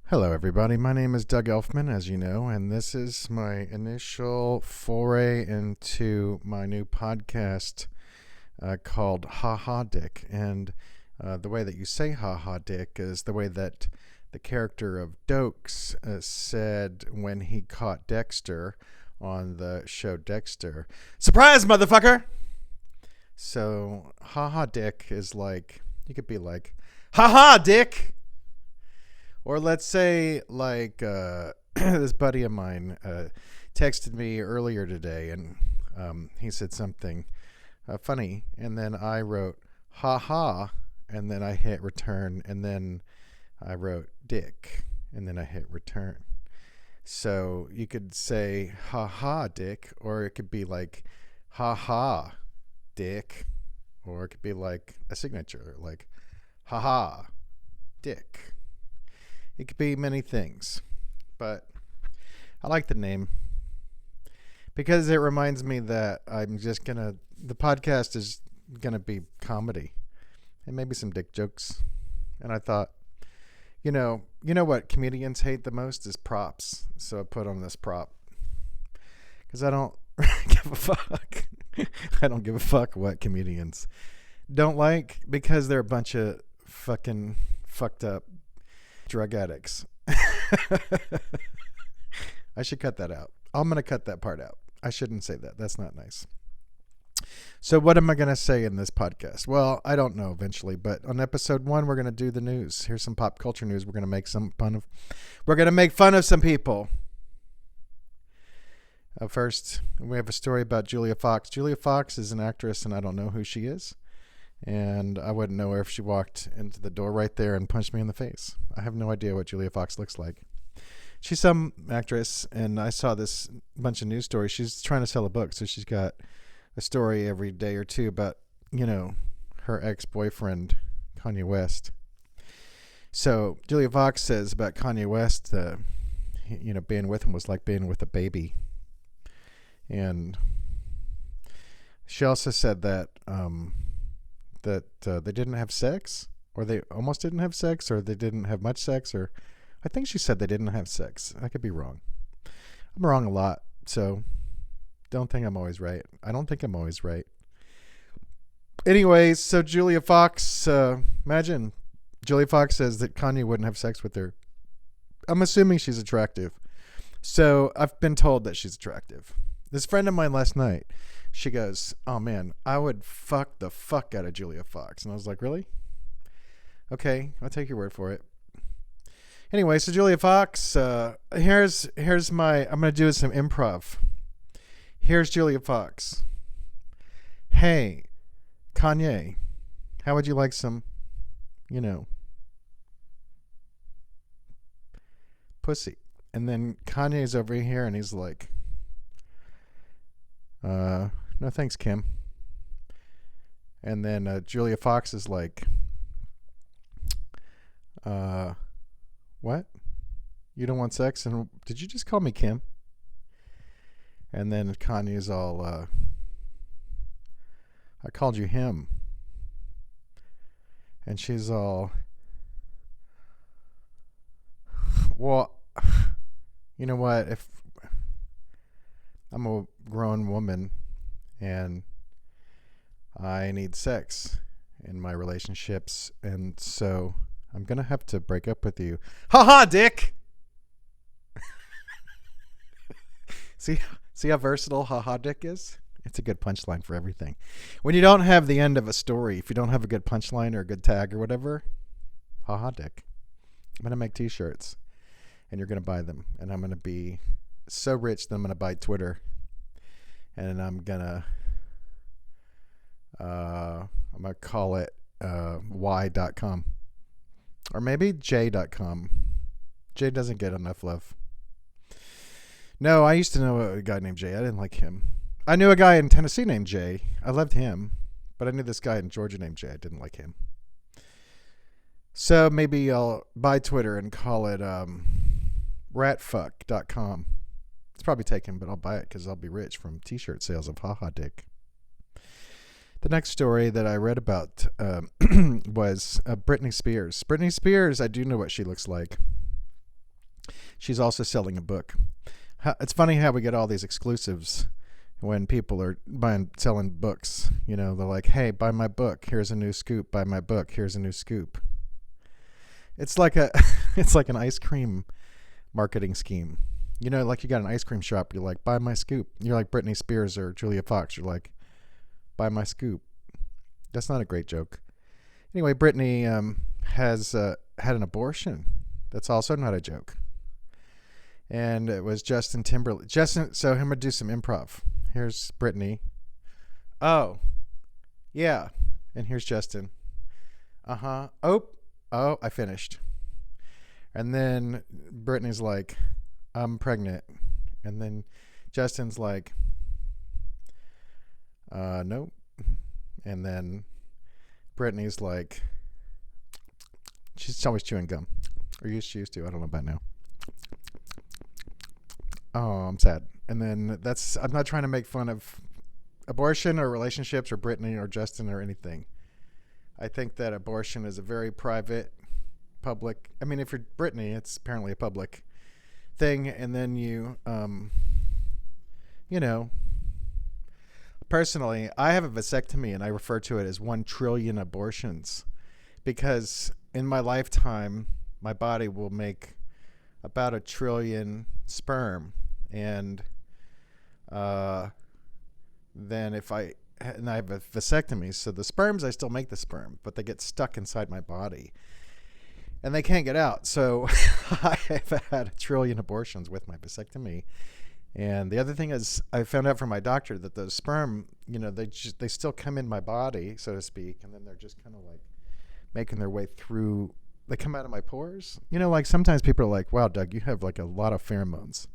Hello, everybody. My name is Doug Elfman, as you know, and this is my initial foray into my new podcast called Ha Ha Dick. And the way that you say Ha Ha Dick is the way that the character of Dokes said when he caught Dexter on the show Dexter. Surprise, motherfucker! So, Ha Ha Dick is like, you could be like, Ha Ha Dick! Or let's say, like, this buddy of mine texted me earlier today, and he said something funny, and then I wrote, ha ha, and then I hit return, and then I wrote dick, and then I hit return. So you could say, ha ha, dick, or it could be like, ha ha, dick, or it could be like a signature, like, ha ha, dick. It could be many things, but I like the name because it reminds me that the podcast is gonna be comedy and maybe some dick jokes. And I thought, you know what comedians hate the most is props. So I put on this prop because I don't give a fuck. I don't give a fuck what comedians don't like because they're a bunch of fucking fucked up drug addicts. I should cut that out. I'm going to cut that part out. I shouldn't say that. That's not nice. So what am I going to say in this podcast? Well, I don't know eventually, but on episode 1, we're going to do the news. Here's some pop culture news. We're going to make fun of some people. First, we have a story about Julia Fox. Julia Fox is an actress, and I don't know who she is. And I wouldn't know her if she walked into the door right there and punched me in the face. I have no idea what Julia Fox looks like. She's some actress, and I saw this bunch of news stories. She's trying to sell a book, so she's got a story every day or two about, her ex-boyfriend, Kanye West. So Julia Fox says about Kanye West, being with him was like being with a baby. And she also said that they didn't have sex, or they almost didn't have sex, or they didn't have much sex, or I think she said they didn't have sex. I could be wrong. I'm wrong a lot, so don't think I'm always right. I don't think I'm always right. Anyways, so Julia Fox, imagine Julia Fox says that Kanye wouldn't have sex with her. I'm assuming she's attractive. So I've been told that she's attractive. This friend of mine last night, she goes, oh man, I would fuck the fuck out of Julia Fox. And I was like, really? Okay, I'll take your word for it. Anyway, so Julia Fox, here's I'm going to do some improv. Here's Julia Fox. Hey, Kanye, how would you like some, pussy? And then Kanye's over here and he's like, no thanks, Kim. And then Julia Fox is like, what? You don't want sex? And did you just call me Kim? And then Kanye's all, I called you him. And she's all, well, you know what? If I'm a grown woman and I need sex in my relationships, and so I'm going to have to break up with you. Ha ha, dick! See how versatile ha ha dick is? It's a good punchline for everything. When you don't have the end of a story, if you don't have a good punchline or a good tag or whatever, ha ha dick. I'm going to make t-shirts and you're going to buy them, and I'm going to be so rich that I'm going to buy Twitter, and I'm going to call it y.com, or maybe j.com. Jay doesn't get enough love. No, I used to know a guy named Jay. I didn't like him. I knew a guy in Tennessee named Jay. I loved him, but I knew this guy in Georgia named Jay. I didn't like him. So maybe I'll buy Twitter and call it ratfuck.com. It's probably taken, but I'll buy it because I'll be rich from t-shirt sales of haha dick. The next story that I read about was Britney Spears. Britney Spears, I do know what she looks like. she's also selling a book. It's funny how we get all these exclusives when people are selling books. You know, they're like, hey, buy my book. Here's a new scoop. Buy my book. Here's a new scoop. It's like it's like an ice cream marketing scheme. You know, like you got an ice cream shop. You're like, buy my scoop. You're like Britney Spears or Julia Fox. You're like, buy my scoop. That's not a great joke. Anyway, Britney has had an abortion. That's also not a joke. And it was Justin Timberlake. So I'm going to do some improv. Here's Britney. Oh, yeah. And here's Justin. Uh-huh. Oh, I finished. And then Britney's like, I'm pregnant. And then Justin's like, nope. And then Britney's like, she's always chewing gum. Or she used to. I don't know about now. Oh, I'm sad. And then I'm not trying to make fun of abortion or relationships or Britney or Justin or anything. I think that abortion is a very private, public. I mean, if you're Britney, it's apparently a public thing. And then you know, personally, I have a vasectomy and I refer to it as 1 trillion abortions because in my lifetime, my body will make about 1 trillion sperm. And then if I have a vasectomy, so the sperms, I still make the sperm, but they get stuck inside my body and they can't get out. So I have had 1 trillion abortions with my vasectomy. And the other thing is I found out from my doctor that those sperm, you know, they still come in my body, so to speak. And then they're just kind of like making their way through. They come out of my pores. You know, like sometimes people are like, wow, Doug, you have like a lot of pheromones.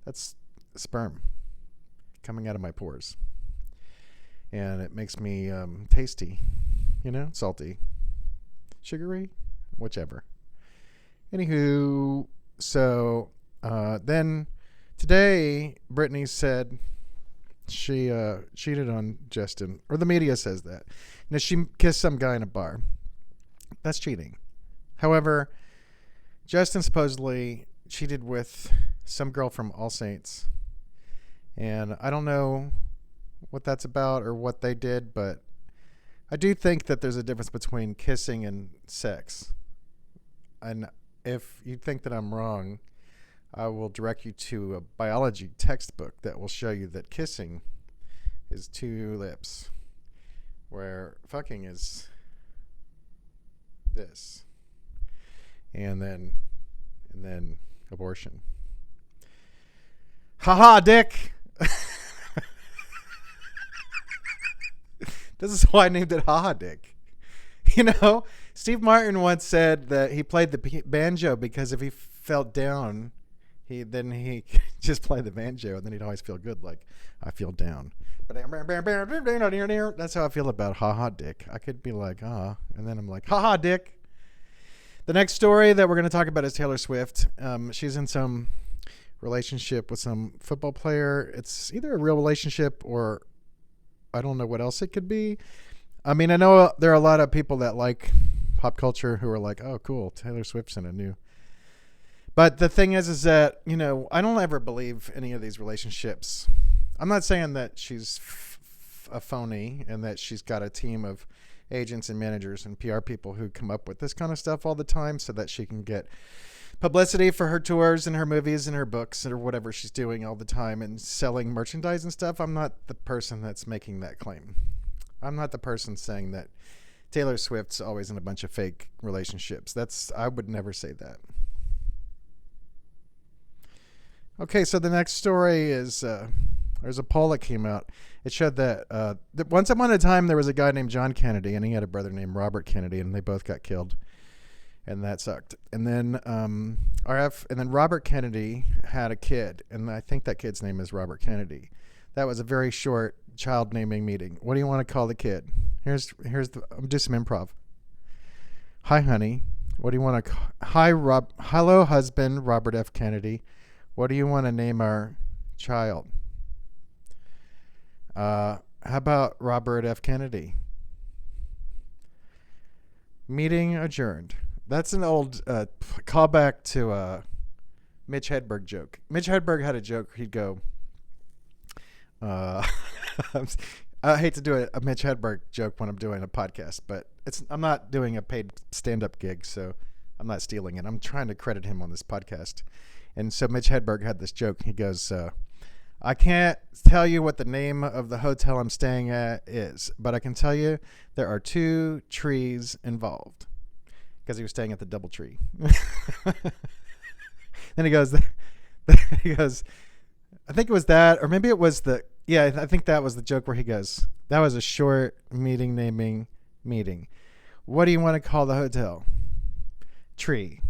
That's sperm coming out of my pores. And it makes me tasty, you know, salty, sugary, whichever. Anywho, so then today, Britney said she cheated on Justin, or the media says that. Now, she kissed some guy in a bar. That's cheating. However, Justin supposedly cheated with some girl from All Saints. And I don't know what that's about or what they did, but I do think that there's a difference between kissing and sex. And if you think that I'm wrong, I will direct you to a biology textbook that will show you that kissing is 2 lips, where fucking is this, and then abortion. Haha, dick. This is why I named it Haha Dick. You know, Steve Martin once said that he played the banjo because if he felt down, he just play the banjo and then he'd always feel good, like, I feel down. But that's how I feel about Haha Dick. I could be like, and then I'm like, Haha Dick. The next story that we're going to talk about is Taylor Swift. She's in some relationship with some football player. It's either a real relationship or I don't know what else it could be. I mean, I know there are a lot of people that like pop culture who are like, oh, cool, Taylor Swift's in a new. But the thing is that, you know, I don't ever believe any of these relationships. I'm not saying that she's a phony and that she's got a team of agents and managers and PR people who come up with this kind of stuff all the time so that she can get publicity for her tours and her movies and her books or whatever she's doing all the time and selling merchandise and stuff. I'm not the person that's making that claim. I'm not the person saying that Taylor Swift's always in a bunch of fake relationships. I would never say that. Okay, so the next story is there's a poll that came out. It showed that once upon a time there was a guy named John Kennedy and he had a brother named Robert Kennedy and they both got killed. And that sucked. And then Robert Kennedy had a kid, and I think that kid's name is Robert Kennedy. That was a very short child naming meeting. What do you want to call the kid? I'm do some improv. Hi, honey. What do you want to? Hello, husband, Robert F. Kennedy. What do you want to name our child? How about Robert F. Kennedy? Meeting adjourned. That's an old callback to Mitch Hedberg joke. Mitch Hedberg had a joke. He'd go, I hate to do a Mitch Hedberg joke when I'm doing a podcast, but I'm not doing a paid stand-up gig, so I'm not stealing it. I'm trying to credit him on this podcast. And so Mitch Hedberg had this joke. He goes, I can't tell you what the name of the hotel I'm staying at is, but I can tell you there are 2 trees involved, because he was staying at the DoubleTree. Then he goes, I think it was that, or maybe it was I think that was the joke where he goes, that was a short naming meeting. What do you want to call the hotel? Tree.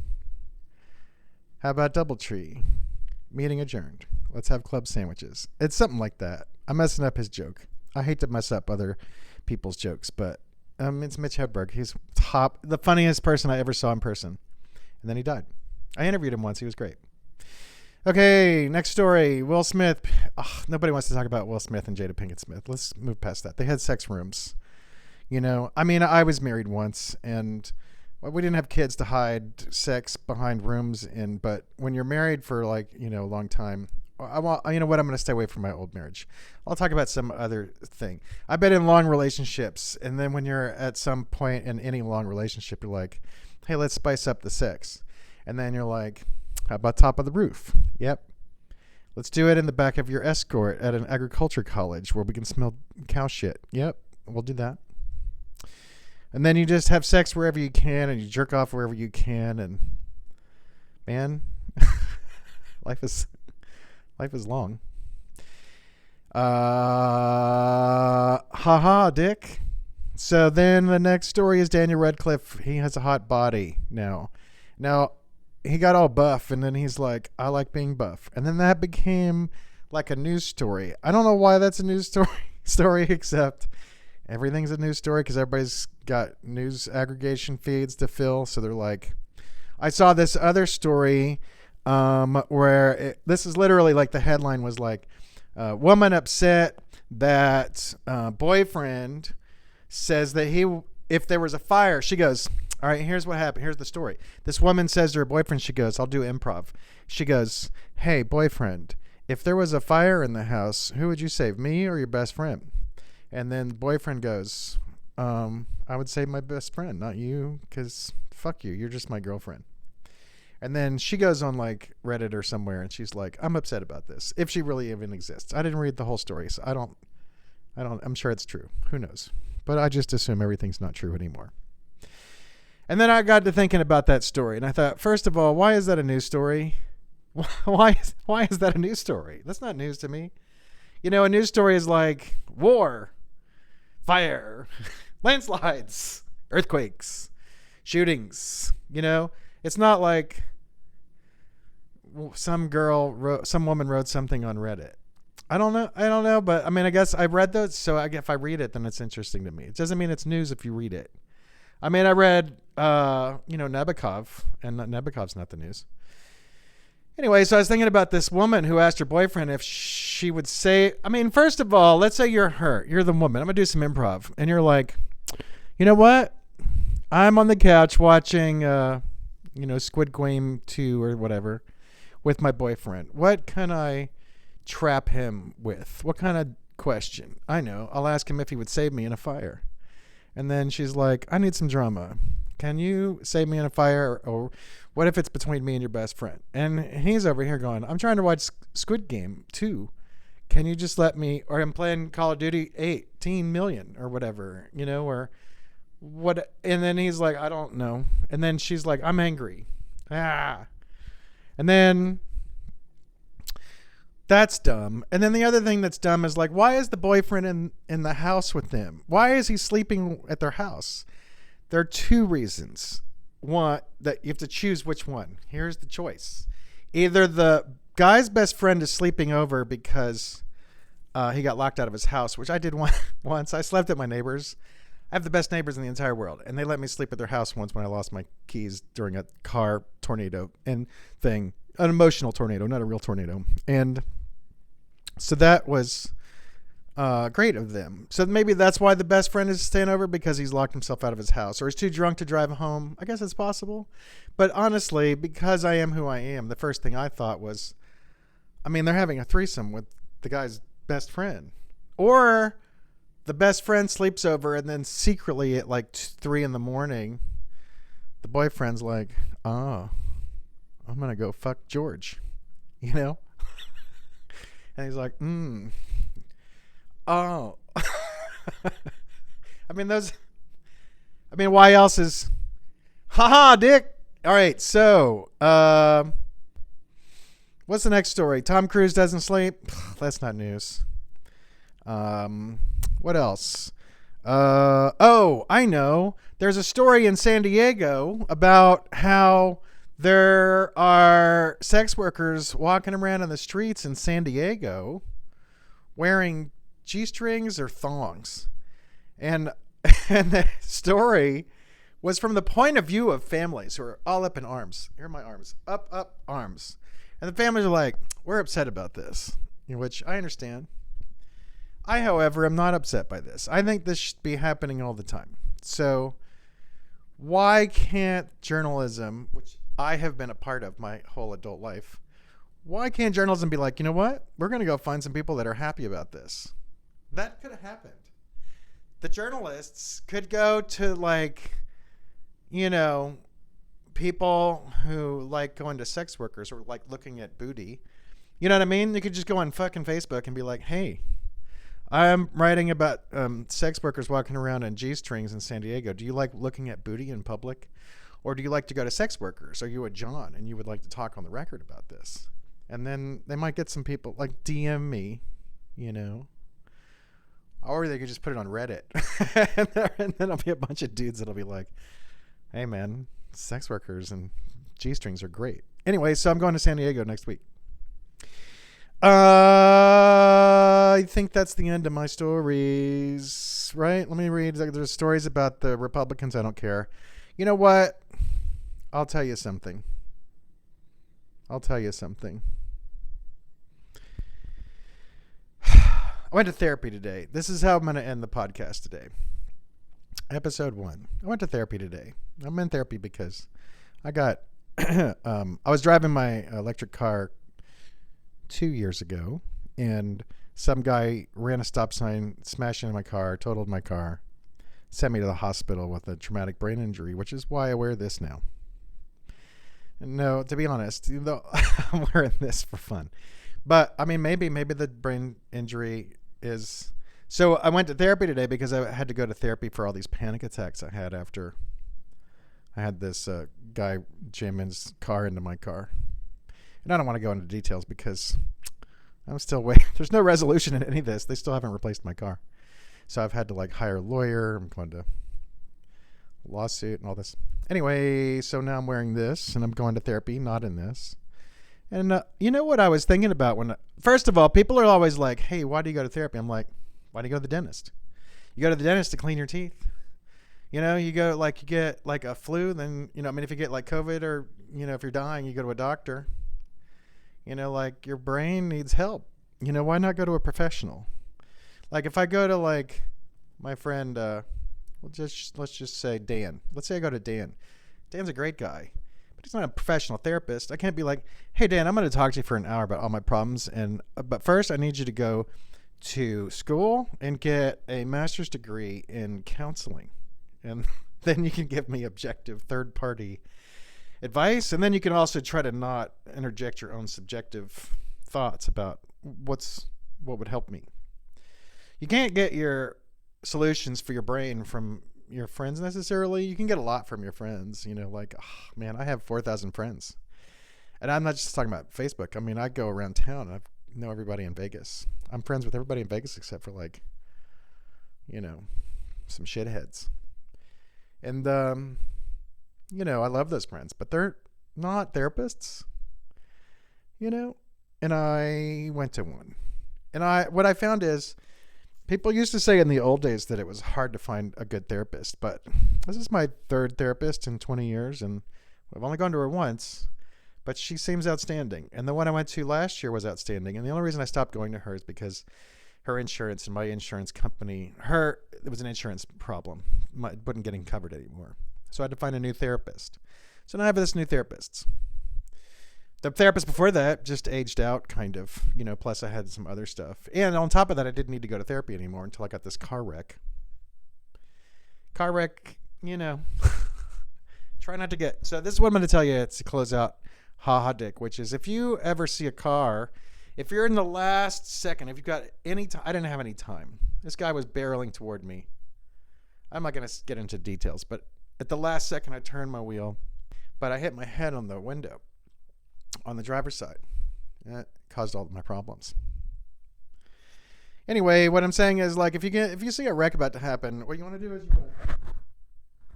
How about DoubleTree? Meeting adjourned. Let's have club sandwiches. It's something like that. I'm messing up his joke. I hate to mess up other people's jokes, but it's Mitch Hedberg. He's the funniest person I ever saw in person. And then he died. I interviewed him once. He was great. Okay, next story. Will Smith. Nobody wants to talk about Will Smith and Jada Pinkett Smith. Let's move past that. They had sex rooms. I was married once, and we didn't have kids to hide sex behind rooms in. But when you're married for a long time, I'm going to stay away from my old marriage. I'll talk about some other thing. I've been in long relationships, and then when you're at some point in any long relationship, you're like, hey, let's spice up the sex. And then you're like, how about top of the roof? Yep. Let's do it in the back of your Escort at an agriculture college where we can smell cow shit. Yep, we'll do that. And then you just have sex wherever you can, and you jerk off wherever you can, and man, life is long. Dick. So then the next story is Daniel Radcliffe. He has a hot body now. He got all buff, and then he's like, I like being buff. And then that became like a news story. I don't know why that's a news story, except everything's a news story because everybody's got news aggregation feeds to fill. So they're like, I saw this other story where this is literally like the headline was like, woman upset that boyfriend says that if there was a fire, she goes, all right, here's what happened. Here's the story. This woman says to her boyfriend, she goes, I'll do improv. She goes, hey, boyfriend, if there was a fire in the house, who would you save, me or your best friend? And then the boyfriend goes, I would save my best friend, not you, because fuck you. You're just my girlfriend. And then she goes on like Reddit or somewhere, and she's like, I'm upset about this, if she really even exists. I didn't read the whole story, so I'm sure it's true. Who knows? But I just assume everything's not true anymore. And then I got to thinking about that story, and I thought, first of all, why is that a news story? Why is that a news story? That's not news to me. A news story is like war, fire, landslides, earthquakes, shootings. It's not like some woman wrote something on Reddit. I don't know, but I guess I read those, so if I read it, then it's interesting to me. It doesn't mean it's news if you read it. I read, Nabokov, and Nabokov's not the news. Anyway, so I was thinking about this woman who asked her boyfriend if she would say, first of all, let's say you're her. You're the woman. I'm going to do some improv. And you're like, you know what? I'm on the couch watching, Squid Game 2 or whatever with my boyfriend. What can I trap him with? What kind of question? I know. I'll ask him if he would save me in a fire. And then she's like, I need some drama. Can you save me in a fire? Or what if it's between me and your best friend? And he's over here going, I'm trying to watch Squid Game 2. Can you just let me, or I'm playing Call of Duty 18 million or whatever, or what? And then he's like, I don't know. And then she's like, I'm angry. And then that's dumb. And then the other thing that's dumb is like, why is the boyfriend in the house with them? Why is he sleeping at their house? There are 2 reasons. One, that you have to choose which one. Here's the choice. Either the guy's best friend is sleeping over because he got locked out of his house, which I did once. I slept at my neighbor's. I have the best neighbors in the entire world, and they let me sleep at their house once when I lost my keys during a car tornado and thing. An emotional tornado, not a real tornado. And so that was Great of them. So maybe that's why the best friend is staying over, because he's locked himself out of his house, or he's too drunk to drive home. I guess it's possible. But honestly, because I am who I am, the first thing I thought was, I mean, they're having a threesome with the guy's best friend. Or the best friend sleeps over, and then secretly at like 3 a.m, the boyfriend's like, oh, I'm going to go fuck George, you know? And he's like, oh. Why else is, haha, dick. All right, so, what's the next story? Tom Cruise doesn't sleep. That's not news. What else? I know. There's a story in San Diego about how there are sex workers walking around in the streets in San Diego wearing G-strings or thongs. And the story was from the point of view of families who are all up in arms. Here are my arms. Up, arms. And the families are like, we're upset about this, which I understand. I, however, am not upset by this. I think this should be happening all the time. So why can't journalism, which I have been a part of my whole adult life, why can't journalism be like, you know what? We're going to go find some people that are happy about this. That could have happened. The journalists could go to, like, you know, people who like going to sex workers or like looking at booty. You know what I mean? You could just go on fucking Facebook and be like, hey, I'm writing about sex workers walking around in G-strings in San Diego. Do you like looking at booty in public? Or do you like to go to sex workers? Are you a John and you would like to talk on the record about this? And then they might get some people like DM me, you know. Or they could just put it on Reddit. And then there'll be a bunch of dudes that'll be like, hey man, sex workers and G-strings are great. Anyway, so I'm going to San Diego next week. I think that's the end of my stories, right? Let me read. There's stories about the Republicans. I don't care. You know what? I'll tell you something. I went to therapy today. This is how I'm going to end the podcast today. Episode 1. I went to therapy today. I'm in therapy because I got, I was driving my electric car 2 years ago, and some guy ran a stop sign, smashed into my car, totaled my car, sent me to the hospital with a traumatic brain injury, which is why I wear this now. And no, to be honest, though, I'm wearing this for fun. But I mean, maybe the brain injury is. So I went to therapy today because I had to go to therapy for all these panic attacks I had after I had this guy jam his car into my car. And I don't want to go into details because I'm still waiting. There's no resolution in any of this. They still haven't replaced my car. So I've had to like hire a lawyer. I'm going to lawsuit and all this. Anyway, so now I'm wearing this and I'm going to therapy, not in this. And you know what I was thinking about first of all, people are always like, hey, why do you go to therapy? I'm like, why do you go to the dentist? You go to the dentist to clean your teeth. You know, you go like, you get like a flu, then, you know, I mean, if you get like COVID or, you know, if you're dying, you go to a doctor. You know, like your brain needs help. You know, why not go to a professional? Like if I go to like my friend, let's just say Dan. Let's say I go to Dan. Dan's a great guy, but he's not a professional therapist. I can't be like, hey Dan, I'm going to talk to you for an hour about all my problems, and but first I need you to go to school and get a master's degree in counseling, and then you can give me objective third-party advice, and then you can also try to not interject your own subjective thoughts about what would help me. You can't get your solutions for your brain from your friends necessarily. You can get a lot from your friends, you know, like, oh, man, I have 4,000 friends. And I'm not just talking about Facebook. I mean, I go around town and I know everybody in Vegas. I'm friends with everybody in Vegas except for like, you know, some shitheads. And, you know, I love those friends, but they're not therapists, you know, and I went to one. And what I found is people used to say in the old days that it was hard to find a good therapist, but this is my third therapist in 20 years, and I've only gone to her once, but she seems outstanding. And the one I went to last year was outstanding. And the only reason I stopped going to her is because her insurance and my insurance company, it was an insurance problem. It wasn't getting covered anymore. So I had to find a new therapist. So now I have this new therapist. The therapist before that just aged out, kind of, plus I had some other stuff. And on top of that, I didn't need to go to therapy anymore until I got this car wreck. Try not to get... So this is what I'm going to tell you to close out Ha Dick, which is if you ever see a car, if you're in the last second, if you've got any time... I didn't have any time. This guy was barreling toward me. I'm not going to get into details, but at the last second, I turned my wheel, but I hit my head on the window on the driver's side. That caused all of my problems. Anyway, what I'm saying is, like, if you see a wreck about to happen, what you want to do is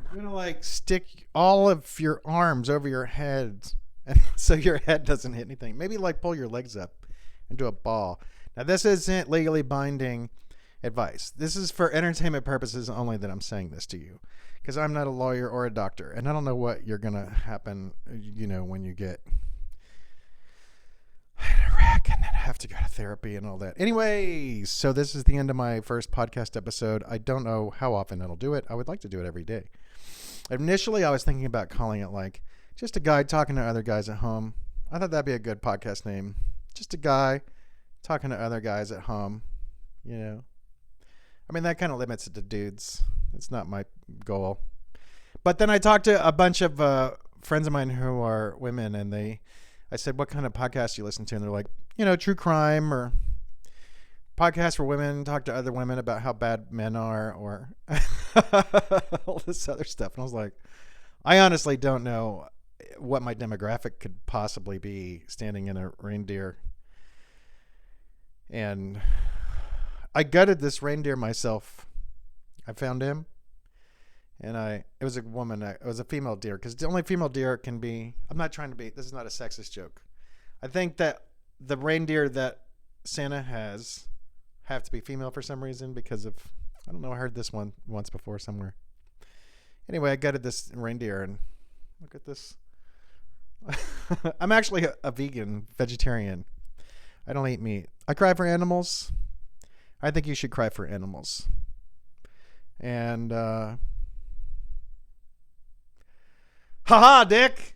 you're gonna like stick all of your arms over your head, and so your head doesn't hit anything. Maybe like pull your legs up into a ball. Now, this isn't legally binding advice. This is for entertainment purposes only that I'm saying this to you, because I'm not a lawyer or a doctor, and I don't know what you're gonna happen. When you get a wreck and then have to go to therapy and all that. Anyway, so this is the end of my first podcast episode. I don't know how often I'll do it. I would like to do it every day. Initially, I was thinking about calling it like just a guy talking to other guys at home. I thought that'd be a good podcast name. Just a guy talking to other guys at home. I mean, that kind of limits it to dudes. It's not my goal. But then I talked to a bunch of friends of mine who are women, and I said, what kind of podcast do you listen to? And they're like, true crime or podcasts for women, talk to other women about how bad men are, or all this other stuff. And I was like, I honestly don't know what my demographic could possibly be standing in a reindeer. And I gutted this reindeer myself. I found him. And it was a woman. It was a female deer, because the only female deer can be... I'm not trying to be... This is not a sexist joke. I think that the reindeer that Santa has have to be female for some reason because of... I don't know. I heard this one once before somewhere. Anyway, I gutted this reindeer, and look at this. I'm actually a vegetarian. I don't eat meat. I cry for animals. I think you should cry for animals. And... haha, Dick!